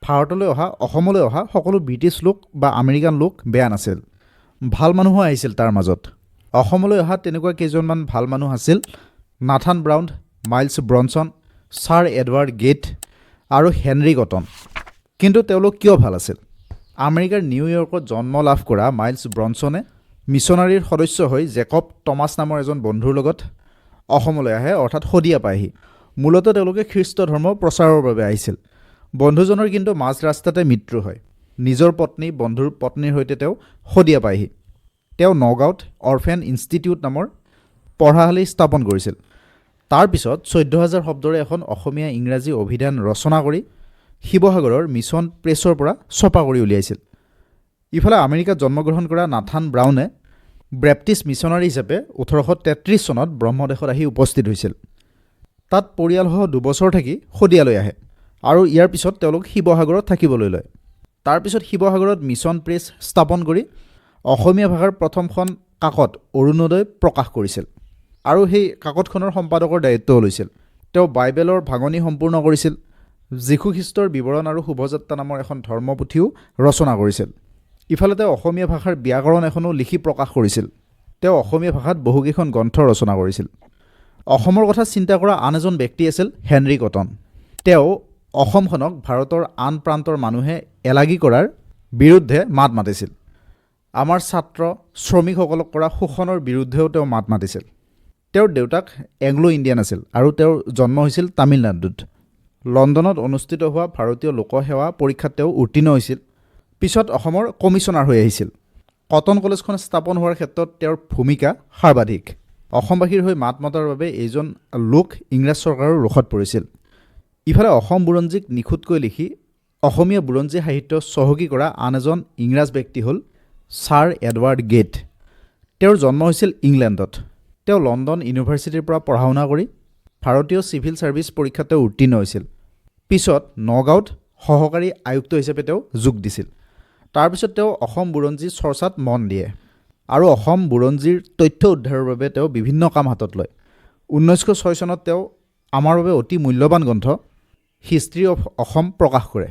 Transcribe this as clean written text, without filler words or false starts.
ভাৰতলৈ অহা অসমলৈ অহা সকলো ব্ৰিটিছ লোক বা আমেৰিকান লোক বেয়া নাছিল, ভাল মানুহো আহিছিল তাৰ মাজত। অসমলৈ অহা তেনেকুৱা কেইজনমান ভাল মানুহ আছিল Nathan Brown, Miles Bronson, sir Edward Gait আৰু হেনৰি কটন। কিন্তু তেওঁলোক কিয় ভাল আছিল? আমেৰিকাৰ নিউয়ৰ্কত জন্ম লাভ কৰা মাইলছ ব্ৰনছনে মিছনাৰীৰ সদস্য হৈ জেকব টমাছ নামৰ এজন বন্ধুৰ লগত অসমলৈ আহে, অৰ্থাৎ শদিয়া পায়হি। মূলতঃ তেওঁলোকে খ্ৰীষ্ট ধৰ্ম প্ৰচাৰৰ বাবে আহিছিল। বন্ধুজনৰ কিন্তু মাজ ৰাস্তাতে মৃত্যু হয়। নিজৰ পত্নী, বন্ধুৰ পত্নীৰ সৈতে তেওঁ শদিয়া পায়হি। তেওঁ নগাঁৱত অৰফেন ইনষ্টিটিউট নামৰ পঢ়াশালী স্থাপন কৰিছিল। তাৰ পিছত 14,000 শব্দৰে এখন অসমীয়া ইংৰাজী অভিধান ৰচনা কৰি শিৱসাগৰৰ মিছন প্ৰেছৰ পৰা ছপা কৰি উলিয়াইছিল। ইফালে আমেৰিকাত জন্মগ্ৰহণ কৰা নাথান ব্ৰাউনে বেপ্টিষ্ট মিছনাৰী হিচাপে 1833 চনত ব্ৰহ্মদেশত আহি উপস্থিত হৈছিল। তাত পৰিয়ালসহ 2 বছৰ থাকি শদিয়ালৈ আহে আৰু ইয়াৰ পিছত তেওঁলোক শিৱসাগৰত থাকিবলৈ লয়। তাৰপিছত শিৱসাগৰত মিছন প্ৰেছ স্থাপন কৰি অসমীয়া ভাষাৰ প্ৰথমখন কাকত অৰুণোদয় প্ৰকাশ কৰিছিল আৰু সেই কাকতখনৰ সম্পাদকৰ দায়িত্বও লৈছিল। তেওঁ বাইবেলৰ ভাঙনি সম্পূৰ্ণ কৰিছিল, যীশুখ্ৰীষ্টৰ বিৱৰণ আৰু শুভযাত্ৰা নামৰ এখন ধৰ্মপুথিও ৰচনা কৰিছিল। ইফালে তেওঁ অসমীয়া ভাষাৰ ব্যাকৰণ এখনো লিখি প্ৰকাশ কৰিছিল। তেওঁ অসমীয়া ভাষাত বহুকেইখন গ্ৰন্থ ৰচনা কৰিছিল। অসমৰ কথা চিন্তা কৰা আন এজন ব্যক্তি আছিল হেনৰি কটন। তেওঁ অসমখনক ভাৰতৰ আন প্ৰান্তৰ মানুহে এলাগী কৰাৰ বিৰুদ্ধে মাত মাতিছিল। আমাৰ ছাত্ৰ শ্ৰমিকসকলক কৰা শোষণৰ বিৰুদ্ধেও তেওঁ মাত মাতিছিল। তেওঁৰ দেউতাক এংলো ইণ্ডিয়ান আছিল আৰু তেওঁৰ জন্ম হৈছিল তামিলনাডুত। লণ্ডনত অনুষ্ঠিত হোৱা ভাৰতীয় লোকসেৱা পৰীক্ষাত তেওঁ উত্তীৰ্ণ হৈছিল। পিছত অসমৰ কমিছনাৰ হৈ আহিছিল। কটন কলেজখন স্থাপন হোৱাৰ ক্ষেত্ৰত তেওঁৰ ভূমিকা সৰ্বাধিক। অসমবাসীৰ হৈ মাত মতাৰ বাবে এইজন লোক ইংৰাজ চৰকাৰৰ ৰোষত পৰিছিল। ইফালে অসম বুৰঞ্জীক নিখুঁতকৈ লিখি অসমীয়া বুৰঞ্জী সাহিত্য চহকী কৰা আন এজন ইংৰাজ ব্যক্তি হ'ল ছাৰ এডৱাৰ্ড গেট। তেওঁৰ জন্ম হৈছিল ইংলেণ্ডত। তেওঁ লণ্ডন ইউনিভাৰ্চিটিৰ পৰা পঢ়া শুনা কৰি ভাৰতীয় চিভিল ছাৰ্ভিচ পৰীক্ষাত তেওঁ উত্তীৰ্ণ হৈছিল। পিছত নগাঁৱত সহকাৰী আয়ুক্ত হিচাপে তেওঁ যোগ দিছিল। তাৰপিছত তেওঁ অসম বুৰঞ্জী চৰ্চাত মন দিয়ে আৰু অসম বুৰঞ্জীৰ তথ্য উদ্ধাৰৰ বাবে তেওঁ বিভিন্ন কাম হাতত লয়। 1906 চনত তেওঁ আমাৰ বাবে অতি মূল্যৱান গ্ৰন্থ হিষ্ট্ৰী অফ অসম প্ৰকাশ কৰে।